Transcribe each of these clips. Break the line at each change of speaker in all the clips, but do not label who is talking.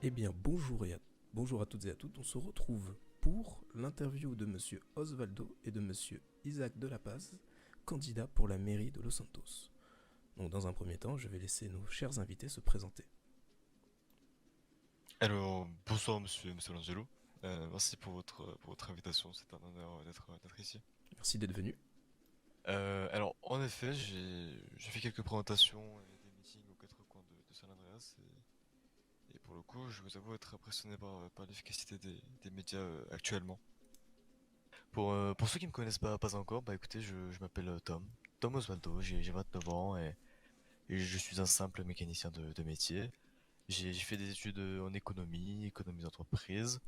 Eh bien, bonjour à toutes et à toutes. On se retrouve pour l'interview de Monsieur Osvaldo et de Monsieur Isaac de la Paz, candidats pour la mairie de Los Santos. Donc, dans un premier temps, je vais laisser nos chers invités se présenter.
Alors, bonsoir monsieur Langelo. Merci pour votre invitation, c'est un honneur d'être ici.
Merci d'être venu.
Alors, en effet, j'ai fait quelques présentations et des meetings aux quatre coins de San Andreas et pour le coup, je vous avoue être impressionné par l'efficacité des médias actuellement. Pour ceux qui me connaissent pas encore, bah écoutez, je m'appelle Tom Osvaldo, j'ai 29 ans et je suis un simple mécanicien de métier. J'ai fait des études en économie d'entreprise.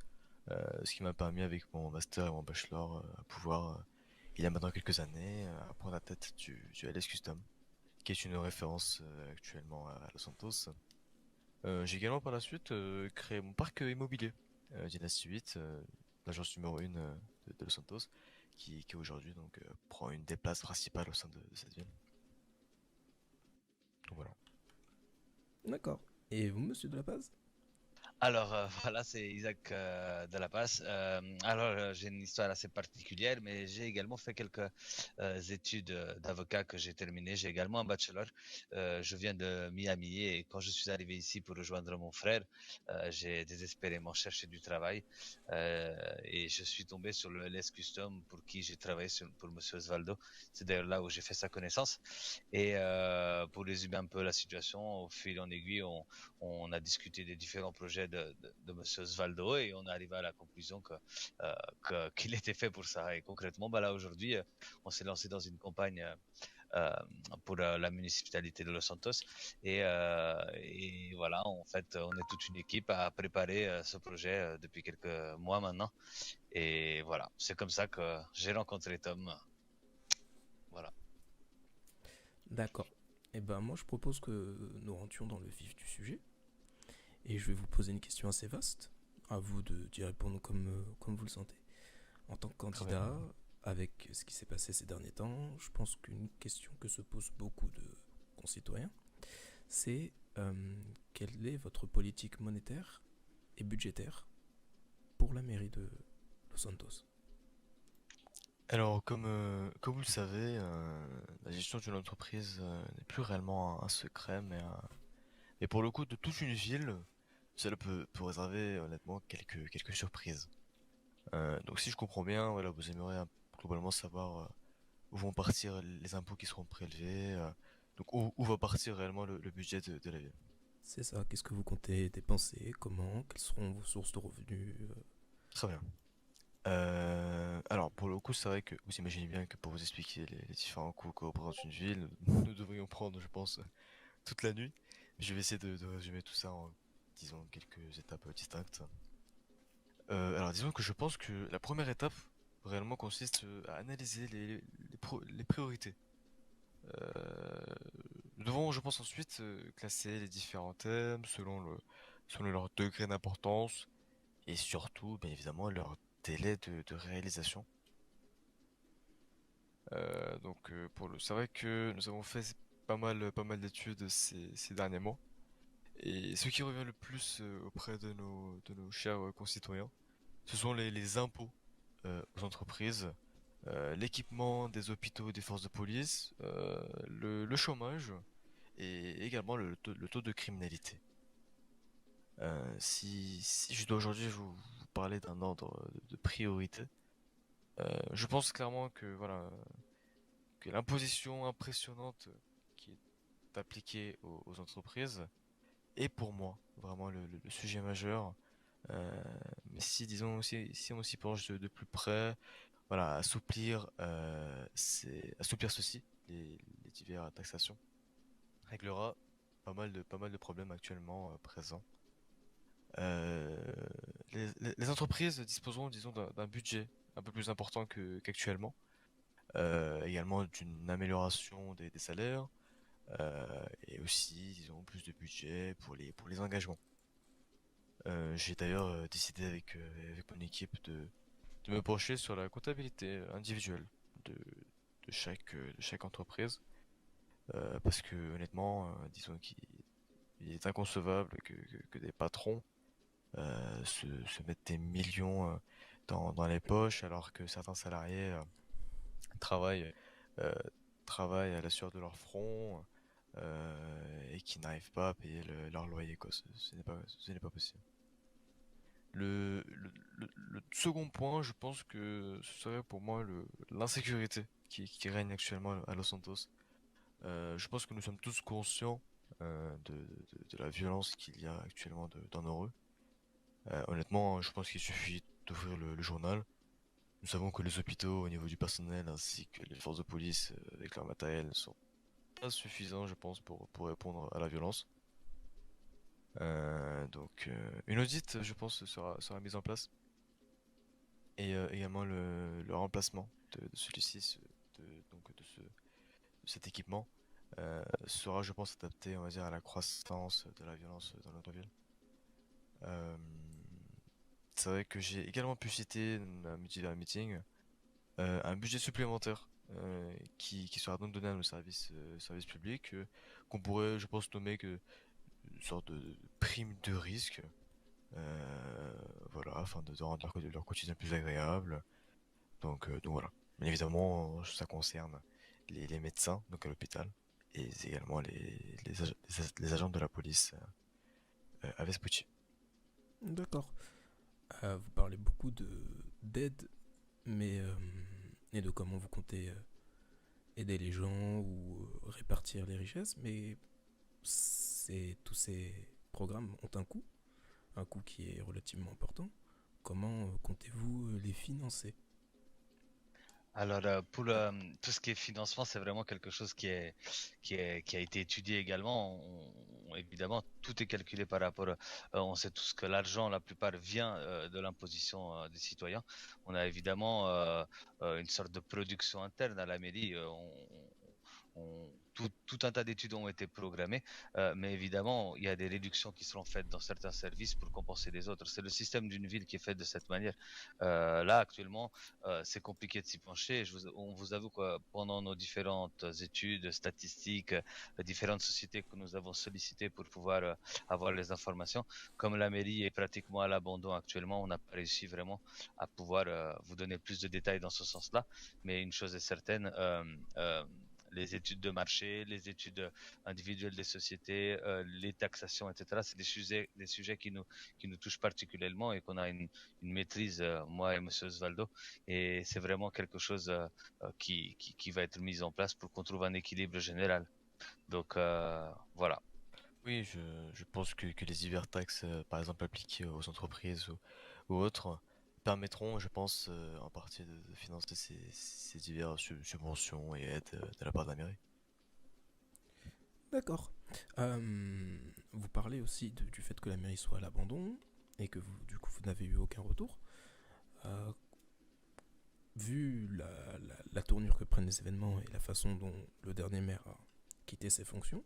Ce qui m'a permis avec mon master et mon bachelor à pouvoir, il y a maintenant quelques années, prendre la tête du LS Custom, qui est une référence actuellement à Los Santos. J'ai également par la suite créé mon parc immobilier, Dynasty 8, l'agence numéro 1 de Los Santos, qui aujourd'hui donc prend une des places principales au sein de cette ville. Donc voilà.
D'accord. Et vous, Monsieur de la Paz?
Alors voilà, c'est Isaac de la Paz. J'ai une histoire assez particulière, mais j'ai également fait quelques études d'avocat que j'ai terminées. J'ai également un bachelor. Je viens de Miami et quand je suis arrivé ici pour rejoindre mon frère, j'ai désespérément cherché du travail et je suis tombé sur le LS Custom pour qui j'ai travaillé pour Monsieur Osvaldo. C'est d'ailleurs là où j'ai fait sa connaissance. Et pour résumer un peu la situation, au fil en aiguille, on a discuté des différents projets de Monsieur Osvaldo et on est arrivé à la conclusion qu'il était fait pour ça. Et concrètement, bah là aujourd'hui, on s'est lancé dans une campagne euh, pour la municipalité de Los Santos et voilà, en fait, on est toute une équipe à préparer ce projet depuis quelques mois maintenant. Et voilà, c'est comme ça que j'ai rencontré Tom. Voilà.
D'accord. Eh ben, moi, je propose que nous rentrions dans le vif du sujet. Et je vais vous poser une question assez vaste. À vous d'y répondre comme vous le sentez. En tant que
Très bien.
candidat, avec ce qui s'est passé ces derniers temps, je pense qu'une question que se posent beaucoup de concitoyens, c'est quelle est votre politique monétaire et budgétaire pour la mairie de Los Santos?
Alors, comme vous le savez, la gestion d'une entreprise n'est plus réellement un secret, mais pour le coup de toute une ville, cela peut réserver honnêtement quelques surprises. Donc si je comprends bien, voilà, vous aimeriez globalement savoir où vont partir les impôts qui seront prélevés, donc où va partir réellement le budget de la ville.
C'est ça, qu'est-ce que vous comptez dépenser? Comment? Quelles seront vos sources de revenus?
Très bien. Alors pour le coup, c'est vrai que vous imaginez bien que pour vous expliquer les différents coûts que représente une ville, nous devrions prendre, je pense, toute la nuit. Je vais essayer de résumer tout ça en, disons, quelques étapes distinctes. Alors disons que je pense que la première étape réellement consiste à analyser les priorités. Euh, Nous devons, je pense ensuite, classer les différents thèmes selon leur degré d'importance et surtout, bien évidemment, leur délai de réalisation. C'est vrai que nous avons fait pas mal d'études ces derniers mois. Et ce qui revient le plus auprès de nos chers concitoyens, ce sont les impôts aux entreprises, l'équipement des hôpitaux et des forces de police, le chômage et également le taux de criminalité. Si je dois aujourd'hui vous parler d'un ordre de priorité, je pense clairement que voilà que l'imposition impressionnante qui est appliquée aux entreprises est pour moi vraiment le sujet majeur. Euh, mais si disons si on s'y penche de plus près, voilà, assouplir ceci, les diverses taxations, réglera pas mal de problèmes actuellement présents. Euh, les entreprises disposeront, disons, d'un budget un peu plus important qu'actuellement, également d'une amélioration des salaires, et aussi, disons, plus de budget pour les engagements. J'ai d'ailleurs décidé avec mon équipe de me pencher sur la comptabilité individuelle de, de chaque entreprise, parce que honnêtement, disons qu'il est inconcevable que des patrons se mettre des millions dans les poches, alors que certains salariés travaillent, euh, travaillent à la sueur de leur front et qui n'arrivent pas à payer leur loyer, quoi. Ce n'est pas possible. Le second point, je pense que ce serait pour moi l'insécurité qui règne actuellement à Los Santos. Je pense que nous sommes tous conscients de la violence qu'il y a actuellement dans nos rues. Honnêtement, je pense qu'il suffit d'ouvrir le journal. Nous savons que les hôpitaux, au niveau du personnel, ainsi que les forces de police avec leur matériel, ne sont pas suffisants, je pense, pour répondre à la violence. Une audite, je pense, sera mise en place. Et également le remplacement de celui-ci, de cet équipement, sera, je pense, adapté, on va dire, à la croissance de la violence dans notre ville. Euh, c'est vrai que j'ai également pu citer dans divers meetings un budget supplémentaire qui sera donc donné à nos services publics, qu'on pourrait, je pense, nommer que une sorte de prime de risque, euh, voilà, afin de rendre leur quotidien plus agréable. Donc voilà. Bien évidemment, ça concerne les médecins, donc à l'hôpital, et également les agents de la police à Vespucci.
D'accord. Vous parlez beaucoup d'aide, mais et de comment vous comptez aider les gens ou répartir les richesses, mais tous ces programmes ont un coût qui est relativement important. Comment comptez-vous les financer?
Alors, pour tout ce qui est financement, c'est vraiment quelque chose qui a été étudié également. Évidemment, tout est calculé par rapport. On sait tous que l'argent, la plupart, vient de l'imposition des citoyens. On a évidemment une sorte de production interne à la mairie. Tout un tas d'études ont été programmées, mais évidemment, il y a des réductions qui seront faites dans certains services pour compenser les autres. C'est le système d'une ville qui est fait de cette manière. Là, actuellement, c'est compliqué de s'y pencher. On vous avoue que pendant nos différentes études statistiques, différentes sociétés que nous avons sollicitées pour pouvoir avoir les informations, comme la mairie est pratiquement à l'abandon actuellement, on n'a pas réussi vraiment à pouvoir vous donner plus de détails dans ce sens-là. Mais une chose est certaine, les études de marché, les études individuelles des sociétés, les taxations, etc. C'est des sujets qui nous touchent particulièrement et qu'on a une maîtrise, moi et Monsieur Osvaldo. Et c'est vraiment quelque chose qui va être mis en place pour qu'on trouve un équilibre général. Donc voilà.
Oui, je pense que les divers taxes, par exemple appliquées aux entreprises ou autres, permettront, je pense, en partie de financer ces diverses subventions et aides de la part de la mairie.
D'accord. Vous parlez aussi du fait que la mairie soit à l'abandon et que vous, du coup, vous n'avez eu aucun retour. Euh, Vu la tournure que prennent les événements et la façon dont le dernier maire a quitté ses fonctions,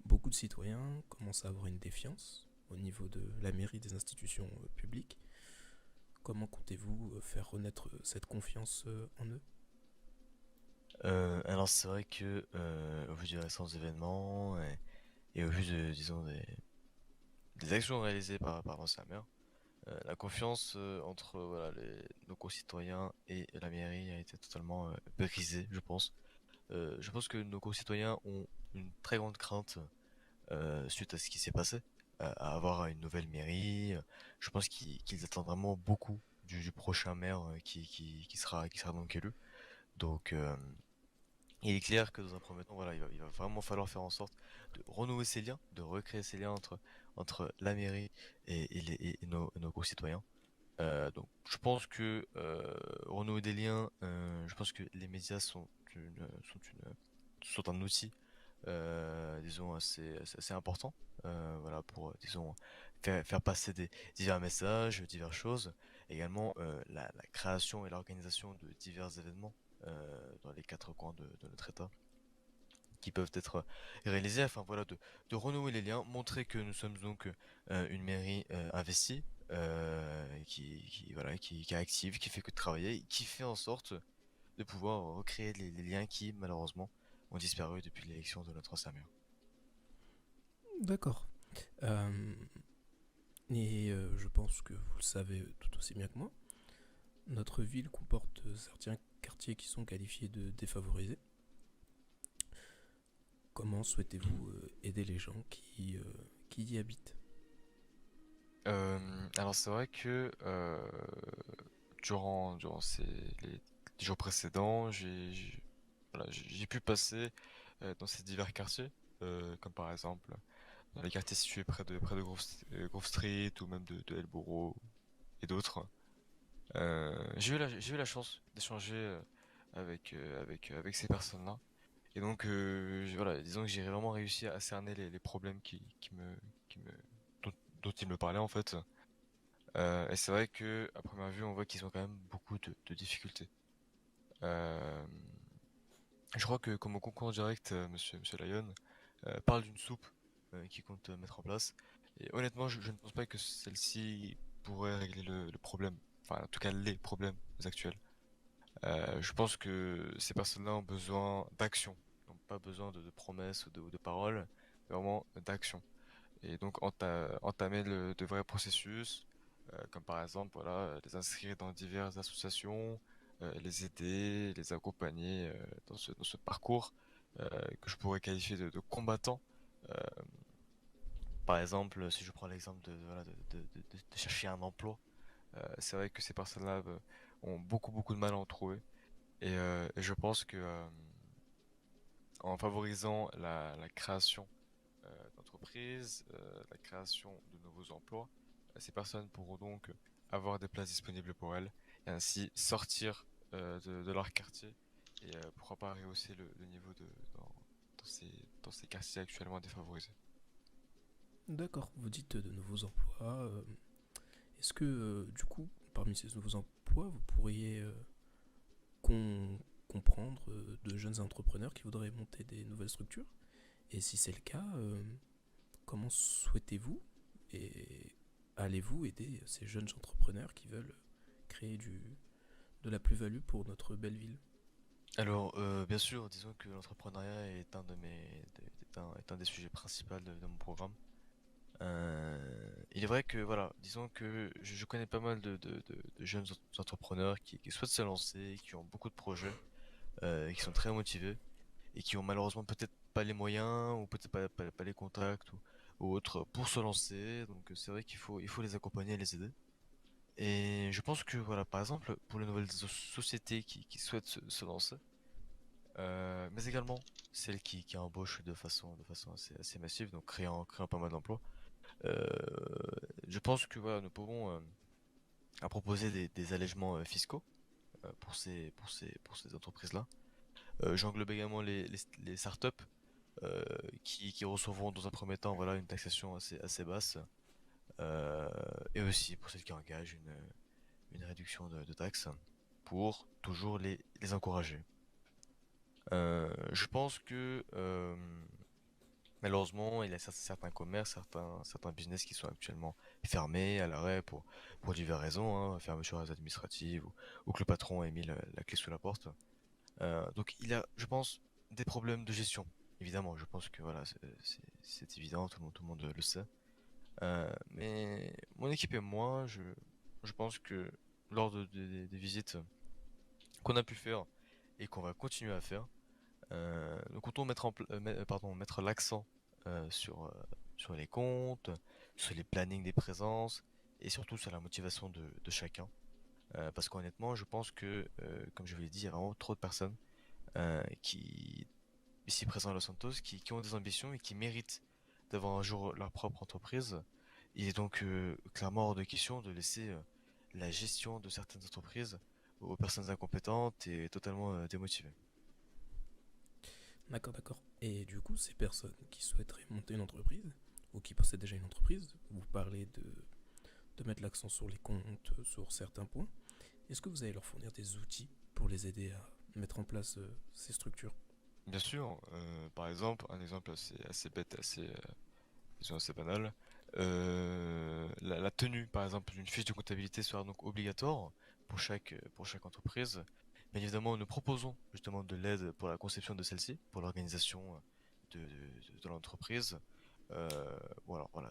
beaucoup de citoyens commencent à avoir une défiance au niveau de la mairie, des institutions publiques. Comment comptez-vous faire renaître cette confiance en eux?
Alors c'est vrai que au vu du récent événements et au vu disons des actions réalisées par l'ancien maire, la confiance entre voilà, nos concitoyens et la mairie a été totalement brisée, je pense. Je pense que nos concitoyens ont une très grande crainte suite à ce qui s'est passé, à avoir une nouvelle mairie. Je pense qu'ils attendent vraiment beaucoup du prochain maire qui sera donc élu. Donc, il est clair que dans un premier temps, voilà, il va vraiment falloir faire en sorte de renouer ces liens, de recréer ces liens entre la mairie et nos concitoyens. Donc, je pense que renouer des liens, je pense que les médias sont un outil, disons, assez important, voilà, pour, disons, faire passer des divers messages, diverses choses. Également, la création et l'organisation de divers événements dans les quatre coins de notre État qui peuvent être réalisés afin voilà de renouer les liens, montrer que nous sommes donc une mairie investie, voilà qui est active, qui fait que de travailler, qui fait en sorte de pouvoir recréer les liens qui malheureusement ont disparu depuis l'élection de notre ancien maire.
D'accord. Euh, Et je pense que vous le savez tout aussi bien que moi, notre ville comporte certains quartiers qui sont qualifiés de défavorisés. Comment souhaitez-vous aider les gens qui y habitent?
Alors c'est vrai que durant les jours précédents, voilà, j'ai pu passer dans ces divers quartiers, comme par exemple dans les quartiers situés près de Grove Street ou même de Hillborough et d'autres. J'ai eu la chance d'échanger avec ces personnes-là. Et donc, voilà, disons que j'ai vraiment réussi à cerner les problèmes qui me, dont, dont ils me parlaient en fait. Et c'est vrai que à première vue, on voit qu'ils ont quand même beaucoup de difficultés. Euh, je crois que comme au concours direct, Monsieur Lyon parle d'une soupe qu'il compte mettre en place. Et honnêtement, je ne pense pas que celle-ci pourrait régler le problème. Enfin, en tout cas, les problèmes actuels. Je pense que ces personnes-là ont besoin d'action. Ils n'ont pas besoin de promesses ou de paroles, mais vraiment d'action. Et donc entamer de vrais processus, comme par exemple voilà, les inscrire dans diverses associations, les aider, les accompagner dans ce parcours que je pourrais qualifier de combattant. Euh, Par exemple, si je prends l'exemple voilà, de chercher un emploi, c'est vrai que ces personnes-là ont beaucoup de mal à en trouver. Et je pense que en favorisant la création d'entreprises, la création de nouveaux emplois, ces personnes pourront donc avoir des places disponibles pour elles et ainsi sortir de leur quartier et pourquoi pas rehausser le niveau dans ces, dans ces quartiers actuellement défavorisés.
D'accord, vous dites de nouveaux emplois. Est-ce que, du coup, parmi ces nouveaux emplois, vous pourriez comprendre de jeunes entrepreneurs qui voudraient monter des nouvelles structures? Et si c'est le cas, comment souhaitez-vous et allez-vous aider ces jeunes entrepreneurs qui veulent créer de la plus-value pour notre belle ville?
Alors, bien sûr, disons que l'entrepreneuriat est est un des sujets principaux de mon programme. Il est vrai que voilà, disons que je connais pas mal de jeunes entrepreneurs qui souhaitent se lancer, qui ont beaucoup de projets, qui sont très motivés et qui ont malheureusement peut-être pas les moyens ou peut-être pas les contacts ou autres pour se lancer. Donc c'est vrai il faut les accompagner et les aider. Et je pense que voilà, par exemple, pour les nouvelles sociétés qui souhaitent se lancer, mais également celles qui embauchent de façon assez massive, donc créant pas mal d'emplois. Euh, je pense que voilà, nous pouvons à proposer des allègements fiscaux pour ces entreprises-là. J'englobe également les startups qui recevront dans un premier temps voilà, une taxation assez basse euh, et aussi pour celles qui engagent une réduction de taxes pour toujours les encourager. Je pense que malheureusement, il y a certains commerces, certains business qui sont actuellement fermés, à l'arrêt pour diverses raisons, hein, fermeture administrative ou que le patron ait mis la clé sous la porte. Donc il y a, je pense, des problèmes de gestion. Évidemment, je pense que voilà, c'est évident, tout le monde le sait. Mais mon équipe et moi, je pense que lors des visites qu'on a pu faire et qu'on va continuer à faire, nous comptons mettre l'accent sur sur les comptes, sur les plannings des présences et surtout sur la motivation de chacun. Parce qu'honnêtement, je pense que, comme je vous l'ai dit, il y a vraiment trop de personnes qui, ici présents à Los Santos, qui ont des ambitions et qui méritent d'avoir un jour leur propre entreprise. Il est donc clairement hors de question de laisser la gestion de certaines entreprises aux personnes incompétentes et totalement démotivées.
D'accord, d'accord. Et du coup, ces personnes qui souhaiteraient monter une entreprise, ou qui possèdent déjà une entreprise, vous parlez de mettre l'accent sur les comptes, sur certains points. Est-ce que vous allez leur fournir des outils pour les aider à mettre en place ces structures?
Bien sûr, par exemple, un exemple assez bête, disons assez banal, la tenue, par exemple, d'une fiche de comptabilité sera donc obligatoire pour chaque entreprise. Bien évidemment, nous proposons justement de l'aide pour la conception de celle-ci, pour l'organisation de l'entreprise. Bon, alors voilà,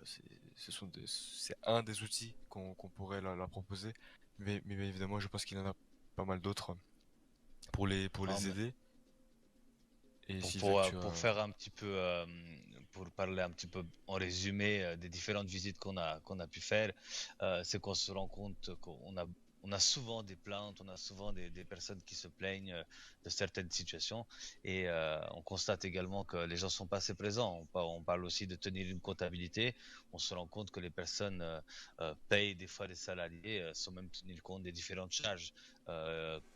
c'est un des outils qu'on pourrait leur proposer, mais bien évidemment, je pense qu'il y en a pas mal d'autres pour
Non,
les
mais
aider. Et si Isaac, tu
pour
as...
faire un petit peu, pour parler un petit peu en résumé des différentes visites qu'on a pu faire, c'est qu'on se rend compte on a souvent des plaintes, on a souvent des personnes qui se plaignent de certaines situations et on constate également que les gens sont pas assez présents. On parle aussi de tenir une comptabilité. On se rend compte que les personnes payent des fois des salariés sans même tenir compte des différentes charges.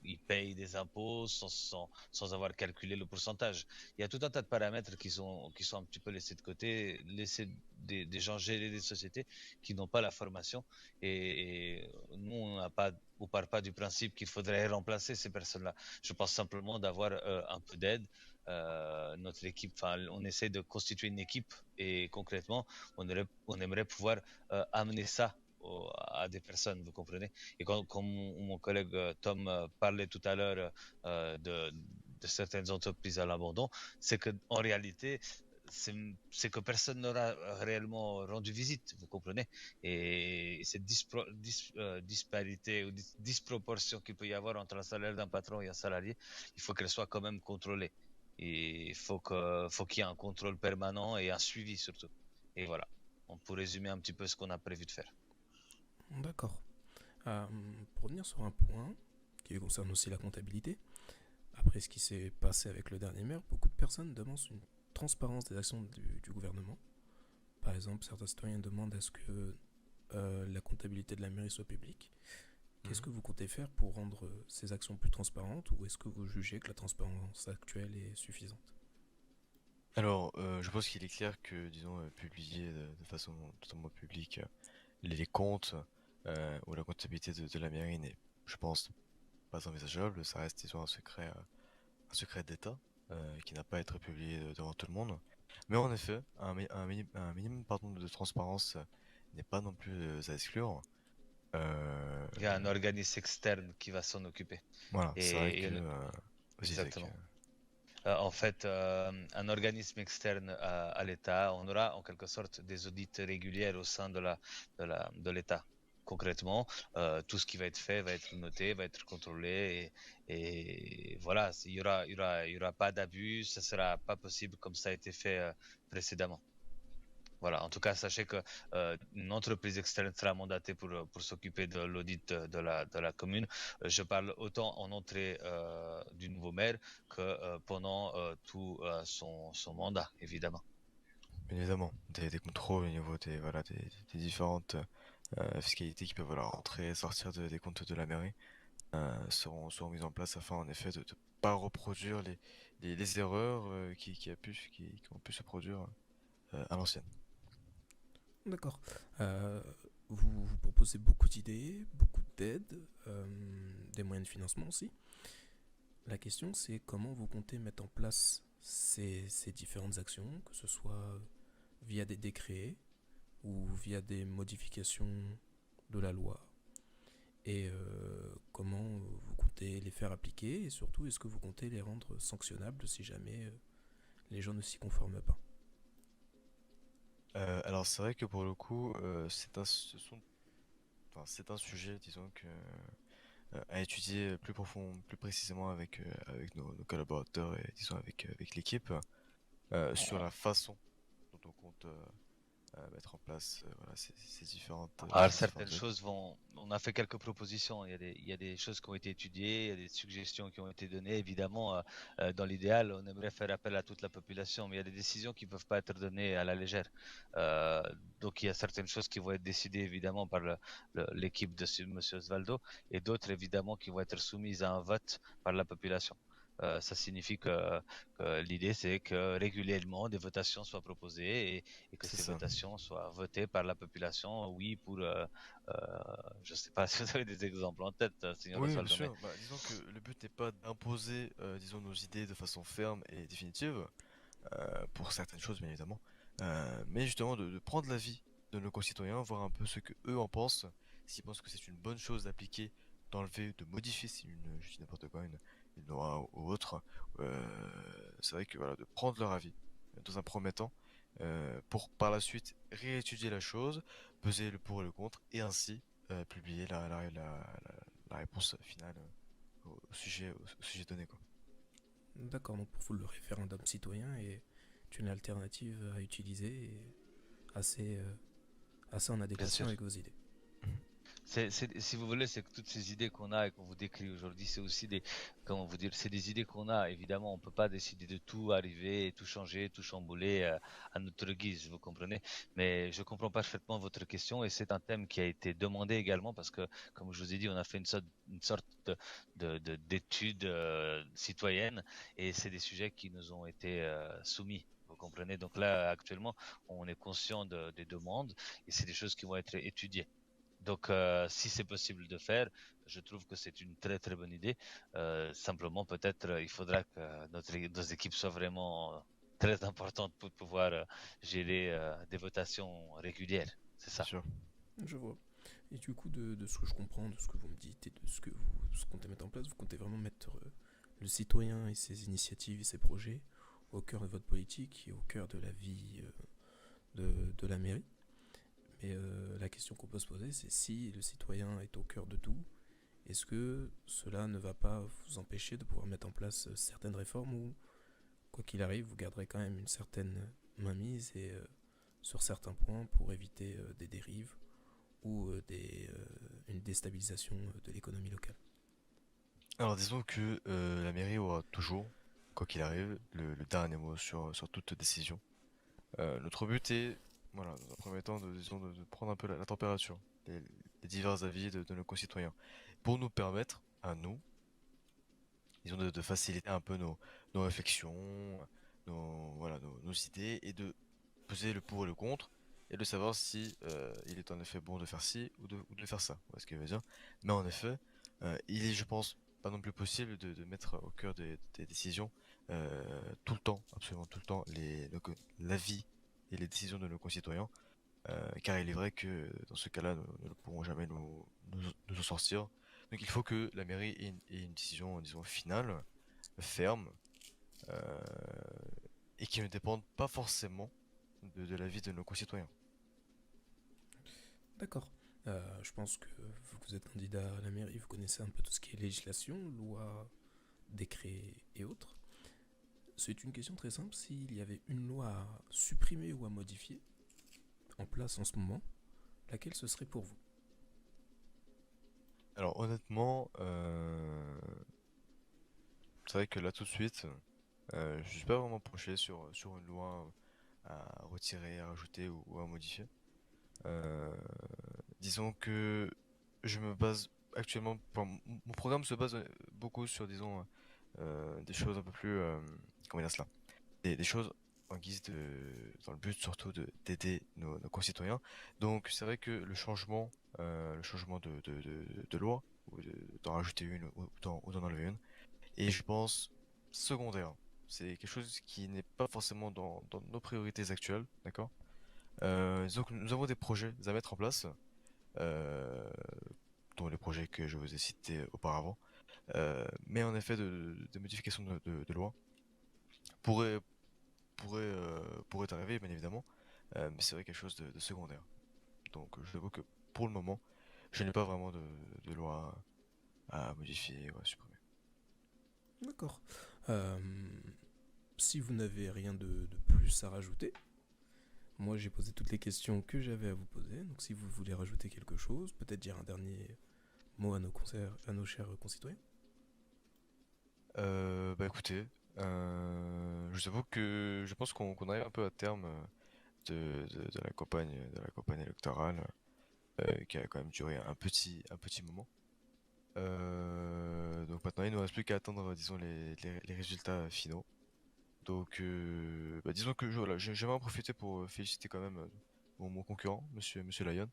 Ils payent des impôts sans avoir calculé le pourcentage. Il y a tout un tas de paramètres qui sont un petit peu laissés de côté, laissés des gens gérer des sociétés qui n'ont pas la formation. Et nous, on part pas du principe qu'il faudrait remplacer ces personnes-là. Je pense simplement d'avoir un peu d'aide. Notre équipe, enfin, on essaie de constituer une équipe et concrètement, on aimerait pouvoir amener ça à des personnes, vous comprenez. Et comme mon collègue Tom parlait tout à l'heure de certaines entreprises à l'abandon, c'est que en réalité, c'est que personne n'aura réellement rendu visite, vous comprenez. Et cette disparité ou disproportion qu'il peut y avoir entre un salaire d'un patron et un salarié, il faut qu'elle soit quand même contrôlée. Et faut qu'il y ait un contrôle permanent et un suivi surtout. Et voilà, on peut résumer un petit peu ce qu'on a prévu de faire.
D'accord. Euh, pour revenir sur un point qui concerne aussi la comptabilité, après ce qui s'est passé avec le dernier maire, beaucoup de personnes demandent une transparence des actions du gouvernement. Par exemple, certains citoyens demandent à ce que la comptabilité de la mairie soit publique. Qu'est-ce
Mhm.
que vous comptez faire pour rendre ces actions plus transparentes, ou est-ce que vous jugez que la transparence actuelle est suffisante?
Alors, je pense qu'il est clair que, disons, publier de façon totalement publique les comptes ou la comptabilité de la mairie n'est, je pense, pas envisageable. Ça reste, disons, un secret d'État qui n'a pas à être publié devant tout le monde. Mais en effet, un minimum pardon, de transparence n'est pas non plus à exclure. Euh,
Il y a un organisme externe qui va s'en occuper.
voilà, c'est vrai
Et
que... vas-y, Isaac.
exactement. En fait, un organisme externe à l'État, on aura en quelque sorte des audits réguliers au sein de l'État. Concrètement, tout ce qui va être fait va être noté, va être contrôlé et voilà, il y aura pas d'abus, ça sera pas possible comme ça a été fait précédemment. Voilà, en tout cas, sachez que une entreprise externe sera mandatée pour s'occuper de l'audit de la commune. Je parle autant en entrée du nouveau maire que pendant tout son mandat, évidemment.
Bien évidemment, des contrôles au niveau des différentes fiscalités qui peuvent voilà, entrer et sortir des comptes de la mairie seront mises en place afin en effet de ne pas reproduire les erreurs qui ont pu se produire à l'ancienne.
D'accord. Euh, vous proposez beaucoup d'idées, beaucoup d'aides, des moyens de financement aussi. La question, c'est comment vous comptez mettre en place ces différentes actions, que ce soit via des décrets ou via des modifications de la loi, et comment vous comptez les faire appliquer, et surtout, est-ce que vous comptez les rendre sanctionnables si jamais les gens ne s'y conforment pas?
Alors c'est vrai que pour le coup, c'est un sujet, disons que à étudier plus précisément avec nos collaborateurs et disons avec l'équipe sur la façon dont on compte mettre en place voilà,
Alors,
ces
certaines
différentes aides.
choses vont. On a fait quelques propositions. Il y a des choses qui ont été étudiées, il y a des suggestions qui ont été données. Évidemment, dans l'idéal, on aimerait faire appel à toute la population, mais il y a des décisions qui ne peuvent pas être données à la légère. Euh, donc, il y a certaines choses qui vont être décidées évidemment par l'équipe de Monsieur Osvaldo, et d'autres évidemment qui vont être soumises à un vote par la population. Ça signifie que l'idée, c'est que régulièrement des votations soient proposées et que
C'est
ces
ça.
votations soient votées par la population, oui, pour, je ne sais pas si vous avez des exemples en tête, Seigneur
Oui, bien
Osvaldo, mais
sûr. Bah, disons que le but n'est pas d'imposer, disons, nos idées de façon ferme et définitive, pour certaines choses, bien évidemment, mais justement de prendre l'avis de nos concitoyens, voir un peu ce que eux en pensent, s'ils pensent que c'est une bonne chose d'appliquer, d'enlever, de modifier, si je dis n'importe quoi, une loi ou autre. C'est vrai que voilà, de prendre leur avis dans un premier temps, pour par la suite réétudier la chose, peser le pour et le contre, et ainsi publier la réponse finale au sujet donné, quoi.
D'accord, donc pour vous, le référendum citoyen est une alternative à utiliser et assez, assez en
Bien
adéquation
sûr.
avec vos idées.
Mhm.
Si vous voulez, c'est que toutes ces idées qu'on a et qu'on vous décrit aujourd'hui, c'est aussi des, comment vous dire, c'est des idées qu'on a. Évidemment, on peut pas décider de tout arriver, et tout changer, tout chambouler à notre guise, vous comprenez. Mais je comprends parfaitement votre question et c'est un thème qui a été demandé également parce que, comme je vous ai dit, on a fait une sorte d'étude citoyenne et c'est des sujets qui nous ont été soumis. Vous comprenez. Donc là, actuellement, on est conscient des demandes et c'est des choses qui vont être étudiées. Donc, si c'est possible de faire, je trouve que c'est une très très bonne idée. Simplement, peut-être, il faudra que nos équipes soient vraiment très importantes pour pouvoir gérer des votations régulières. C'est
Bien
ça.
sûr.
Je vois. Et du coup, de ce que je comprends, de ce que vous me dites et de ce que vous comptez mettre en place, vous comptez vraiment mettre le citoyen et ses initiatives et ses projets au cœur de votre politique et au cœur de la vie de la mairie. Mais la question qu'on peut se poser, c'est si le citoyen est au cœur de tout, est-ce que cela ne va pas vous empêcher de pouvoir mettre en place certaines réformes ou, quoi qu'il arrive, vous garderez quand même une certaine mainmise et, sur certains points pour éviter des dérives ou une déstabilisation de l'économie locale.
Alors disons que la mairie aura toujours, quoi qu'il arrive, le dernier mot sur toute décision. Notre but est, voilà, dans un premier temps, disons, de prendre un peu la température, les divers avis de nos concitoyens, pour nous permettre, à nous, disons, de faciliter un peu nos réflexions, voilà, nos idées, et de peser le pour et le contre, et de savoir si il est en effet bon de faire ci ou de faire ça. Vous voyez ce que je veux dire? Mais en effet, il est, je pense, pas non plus possible de mettre au cœur des décisions tout le temps, absolument tout le temps, l'avis et les décisions de nos concitoyens, car il est vrai que dans ce cas-là, nous ne pourrons jamais nous en sortir. Donc il faut que la mairie ait une décision, disons, finale, ferme, euh, et qui ne dépende pas forcément de l'avis de nos concitoyens.
D'accord. Je pense que vous êtes candidat à la mairie, vous connaissez un peu tout ce qui est législation, loi, décret et autres. C'est une question très simple. S'il y avait une loi à supprimer ou à modifier en place en ce moment, laquelle ce serait pour vous?
Alors honnêtement, c'est vrai que là tout de suite, je suis pas vraiment penché sur une loi à retirer, à rajouter ou à modifier. Euh, disons que je me base actuellement, enfin, mon programme se base beaucoup sur, disons, des choses un peu plus, comment dire cela, des choses en guise dans le but surtout d'aider nos concitoyens. Donc c'est vrai que le changement de loi, d'en rajouter une ou d'en enlever une, et je pense secondaire. C'est quelque chose qui n'est pas forcément dans nos priorités actuelles, d'accord? Disons que nous avons des projets à mettre en place, euh, dont les projets que je vous ai cités auparavant. Mais en effet, de modifications de loi pourraient, pourraient arriver, bien évidemment, mais c'est vrai quelque chose de secondaire. Donc je t'avoue que pour le moment, je n'ai pas vraiment de loi à modifier ou à supprimer.
D'accord. Euh, Si vous n'avez rien de plus à rajouter, moi j'ai posé toutes les questions que j'avais à vous poser. Donc si vous voulez rajouter quelque chose, peut-être dire un dernier mot à nos chers concitoyens.
Bah écoutez, je vous avoue que je pense qu'on arrive un peu à terme de la campagne électorale, qui a quand même duré un petit moment. Donc maintenant, il ne nous reste plus qu'à attendre, disons, les résultats finaux. Donc, bah, disons que voilà, j'aimerais en profiter pour féliciter quand même mon concurrent, Monsieur Lyon.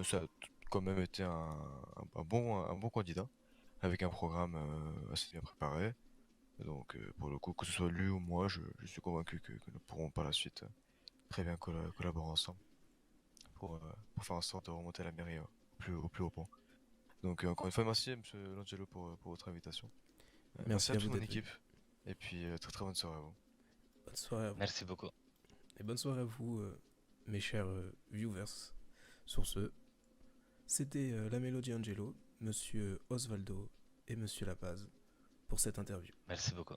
Ça a quand même été un bon candidat, avec un programme assez bien préparé. Donc, pour le coup, que ce soit lui ou moi, je suis convaincu que nous pourrons par la suite très bien collaborer ensemble pour faire en sorte de remonter la mairie au plus haut point. Donc, encore une fois, merci, Monsieur Langelo, pour votre invitation. Merci
Merci
à
à
toute
vous
mon
d'être venu.
équipe, et puis très très bonne soirée à vous.
Bonne soirée à vous.
Merci beaucoup.
Et bonne soirée à vous, mes chers viewers. Sur ce, c'était la Mélodie Angelo, Monsieur Osvaldo et Monsieur Lapaz pour cette interview.
Merci beaucoup.